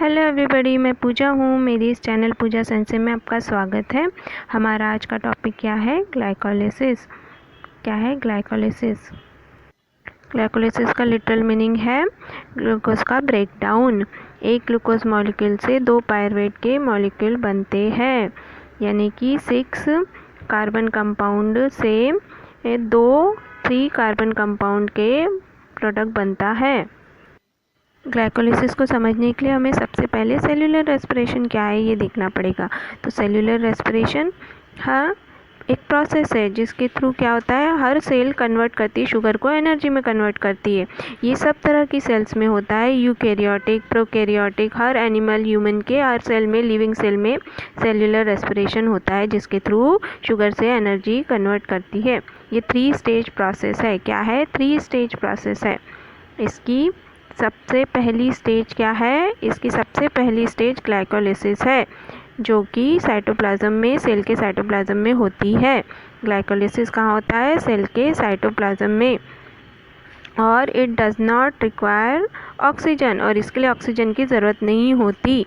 Hello everybody, मैं पूजा हूँ। मेरी इस चैनल पूजा सेंसे में आपका स्वागत है। हमारा आज का टॉपिक क्या है? ग्लाइकोलिसिस। क्या है ग्लाइकोलिसिस? ग्लाइकोलिसिस का लिटरल मीनिंग है ग्लूकोज का ब्रेकडाउन। एक ग्लूकोज मॉलिक्यूल से 2 पायरुवेट के मॉलिक्यूल बनते हैं, यानी कि 6 कार्बन कंपाउंड से 3 कार्बन कंपाउंड के प्रोडक्ट बनता है। ग्लाइकोलिसिस को समझने के लिए हमें सबसे पहले सेल्यूलर रेस्पिरेशन क्या है ये देखना पड़ेगा। तो सेल्यूलर रेस्पिरेशन एक प्रोसेस है जिसके थ्रू क्या होता है, हर सेल कन्वर्ट करती है, शुगर को एनर्जी में कन्वर्ट करती है। ये सब तरह की सेल्स में होता है, यूकैरियोटिक, प्रोकैरियोटिक, हर एनिमल, ह्यूमन के हर सेल में, लिविंग सेल में सेल्यूलर रेस्पिरेशन होता है जिसके थ्रू शुगर से एनर्जी कन्वर्ट करती है। ये 3 स्टेज प्रोसेस है। क्या है? 3 स्टेज प्रोसेस है। इसकी सबसे पहली स्टेज क्या है? इसकी सबसे पहली स्टेज ग्लाइकोलिसिस है, जो कि साइटोप्लाज्म में, सेल के साइटोप्लाज्म में होती है। ग्लाइकोलिसिस कहाँ होता है? सेल के साइटोप्लाज्म में। और it does not require oxygen, और इसके लिए ऑक्सीजन की ज़रूरत नहीं होती।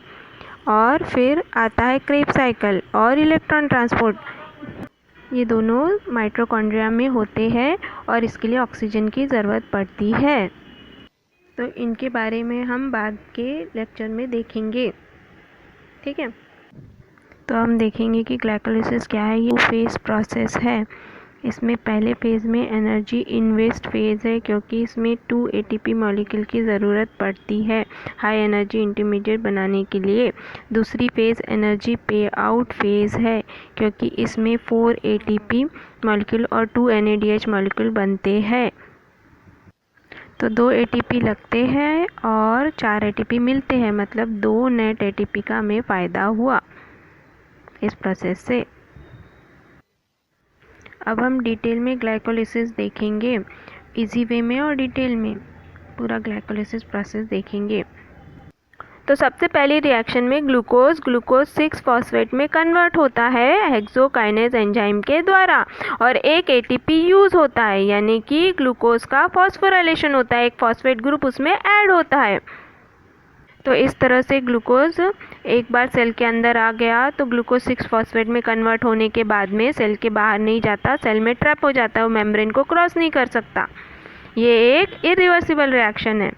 और फिर आता है क्रेब साइकिल और इलेक्ट्रॉन ट्रांसपोर्ट। ये दोनों माइटोकॉन्ड्रिया में होते हैं और इसके लिए ऑक्सीजन की ज़रूरत पड़ती है। तो इनके बारे में हम बाद के लेक्चर में देखेंगे, ठीक है। तो हम देखेंगे कि ग्लाइकोलिसिस क्या है। ये फेज प्रोसेस है। इसमें पहले फेज़ में एनर्जी इन्वेस्ट फेज़ है, क्योंकि इसमें 2 एटीपी मॉलिक्यूल की ज़रूरत पड़ती है हाई एनर्जी इंटरमीडिएट बनाने के लिए। दूसरी फेज़ एनर्जी पे आउट फेज़ है, क्योंकि इसमें 4 एटीपी मॉलिक्यूल और 2 NADH मॉलिक्यूल बनते हैं। तो 2 ATP लगते हैं और 4 ATP मिलते हैं, मतलब 2 नेट ATP का हमें फ़ायदा हुआ इस प्रोसेस से। अब हम डिटेल में ग्लाइकोलिसिस देखेंगे, इजी वे में और डिटेल में पूरा ग्लाइकोलिसिस प्रोसेस देखेंगे। तो सबसे पहली रिएक्शन में ग्लूकोज 6 फॉस्फेट में कन्वर्ट होता है हेक्सोकाइनेज एंजाइम के द्वारा, और एक एटीपी यूज़ होता है, यानी कि ग्लूकोज का फॉस्फोराइलेशन होता है, एक फॉस्फेट ग्रुप उसमें ऐड होता है। तो इस तरह से ग्लूकोज एक बार सेल के अंदर आ गया तो ग्लूकोज 6 फॉस्फेट में कन्वर्ट होने के बाद में सेल के बाहर नहीं जाता, सेल में ट्रैप हो जाता है, वो मेम्ब्रेन को क्रॉस नहीं कर सकता। ये एक इरिवर्सिबल रिएक्शन है।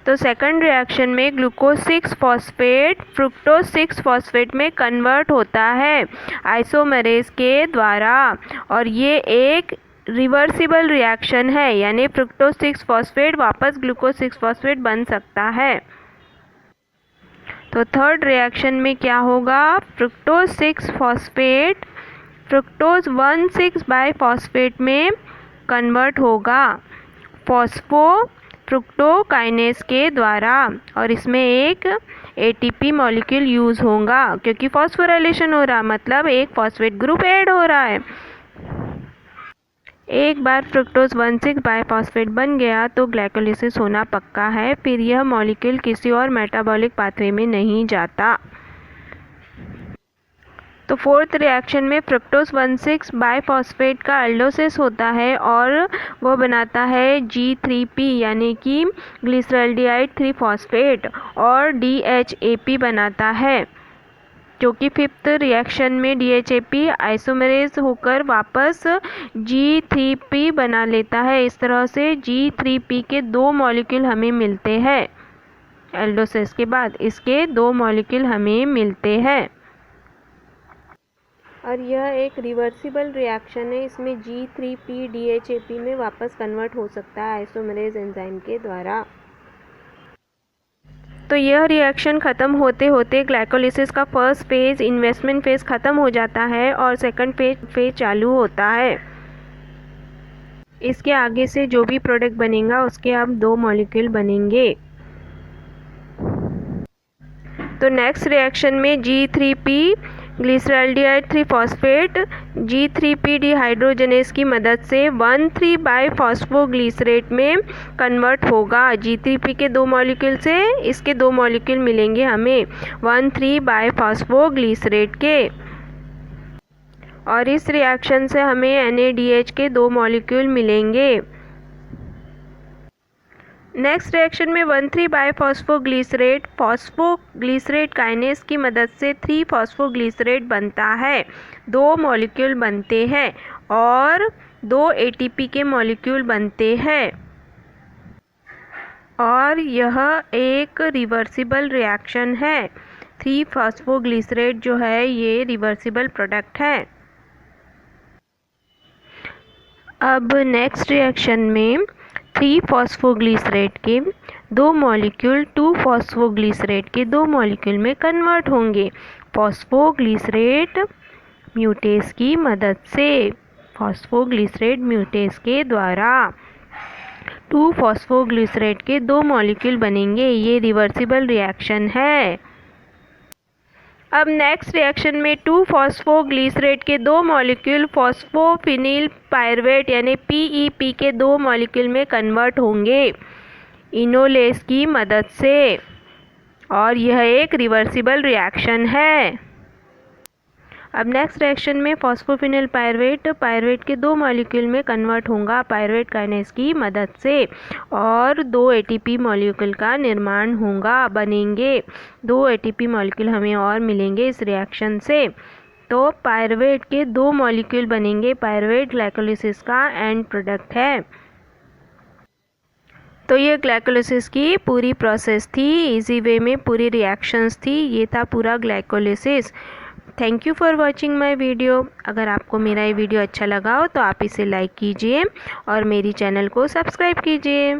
तो सेकंड रिएक्शन में ग्लूकोज 6 फॉस्फेट फ्रुक्टोज 6 फॉस्फेट में कन्वर्ट होता है आइसोमेरेज के द्वारा, और ये एक रिवर्सिबल रिएक्शन है, यानी फ्रुक्टोज 6 फॉस्फेट वापस ग्लूकोज 6 फॉस्फेट बन सकता है। तो थर्ड रिएक्शन में क्या होगा? फ्रुक्टोज 6 फॉस्फेट फ्रुक्टोज 1,6 बाइफॉस्फेट में कन्वर्ट होगा फ्रुक्टोकाइनेज के द्वारा, और इसमें एक एटीपी मॉलिक्यूल यूज़ होगा, क्योंकि फॉस्फोराइलेशन हो रहा, मतलब एक फॉस्फेट ग्रुप ऐड हो रहा है। एक बार फ्रुक्टोज 1,6 बाइफॉस्फेट बन गया तो ग्लाइकोलिसिस होना पक्का है, फिर यह मॉलिक्यूल किसी और मेटाबॉलिक पाथवे में नहीं जाता। तो फोर्थ रिएक्शन में फ्रुक्टोज 1,6 बाइफॉस्फेट का एल्डोसिस होता है और वो बनाता है G3P, यानी कि ग्लिसरल्डिहाइड 3 फॉस्फेट, और DHAP बनाता है, जो कि फिफ्थ रिएक्शन में DHAP आइसोमेरेज होकर वापस G3P बना लेता है। इस तरह से G3P के 2 मॉलिक्यूल हमें मिलते हैं। एल्डोसिस के बाद इसके 2 मॉलिक्यूल हमें मिलते हैं, और यह एक रिवर्सिबल रिएक्शन है। इसमें G3P DHAP में वापस कन्वर्ट हो सकता है आइसोमेरेज एंजाइम के द्वारा। तो यह रिएक्शन ख़त्म होते होते ग्लाइकोलिसिस का फर्स्ट फेज़, इन्वेस्टमेंट फेज़ ख़त्म हो जाता है और सेकंड फेज़ चालू होता है। इसके आगे से जो भी प्रोडक्ट बनेगा उसके अब 2 मॉलिक्यूल बनेंगे। तो नेक्स्ट रिएक्शन में G3P glyceraldehyde 3 phosphate G3P dehydrogenase की मदद से 1,3 बाइफॉस्फोग्लिसरेट में कन्वर्ट होगा। G3P के 2 मॉलिक्यूल से इसके 2 मॉलिक्यूल मिलेंगे हमें 1,3 बाइफॉस्फोग्लिसरेट के, और इस रिएक्शन से हमें NADH के 2 मॉलिक्यूल मिलेंगे। नेक्स्ट रिएक्शन में 1,3 बाइफॉस्फोग्लिसरेट फॉस्फोग्लिसरेट काइनेज की मदद से 3 फॉस्फोग्लिसरेट बनता है। 2 मॉलिक्यूल बनते हैं और 2 एटीपी के मॉलिक्यूल बनते हैं और यह एक रिवर्सिबल रिएक्शन है। 3 फॉस्फोग्लिसरेट जो है ये रिवर्सिबल प्रोडक्ट है। अब नेक्स्ट रिएक्शन में 3 फॉस्फोग्लिसरेट के 2 मॉलिक्यूल 2 फॉस्फोग्लिसरेट के 2 मॉलिक्यूल में कन्वर्ट होंगे फॉस्फोग्लिसरेट म्यूटेज की मदद से। फॉस्फोग्लिसरेट म्यूटेज के द्वारा 2 फॉस्फोग्लिसरेट के 2 मॉलिक्यूल बनेंगे। ये रिवर्सिबल रिएक्शन है। अब नेक्स्ट रिएक्शन में 2 फॉस्फोग्लिसरेट के 2 मॉलिक्यूल फॉस्फोफिनिल पायरुवेट यानी PEP के 2 मॉलिक्यूल में कन्वर्ट होंगे इनोलेस की मदद से और यह एक रिवर्सिबल रिएक्शन है। अब नेक्स्ट रिएक्शन में फॉस्फोफिनिल पायरुवेट के 2 मॉलिक्यूल में कन्वर्ट होगा पायरुवेट काइनेज की मदद से और 2 ATP मॉलिक्यूल का निर्माण होगा बनेंगे। 2 ATP मॉलिक्यूल हमें और मिलेंगे इस रिएक्शन से। तो पायरुवेट के 2 मॉलिक्यूल बनेंगे। पायरुवेट ग्लाइकोलिसिस का एंड प्रोडक्ट है। तो ये ग्लाइकोलिसिस की पूरी प्रोसेस थी, इजी वे में पूरी रिएक्शंस थी। ये था पूरा glycolysis. Thank you for watching my video. अगर आपको मेरा ये वीडियो अच्छा लगा हो तो आप इसे लाइक कीजिए और मेरी चैनल को सब्सक्राइब कीजिए।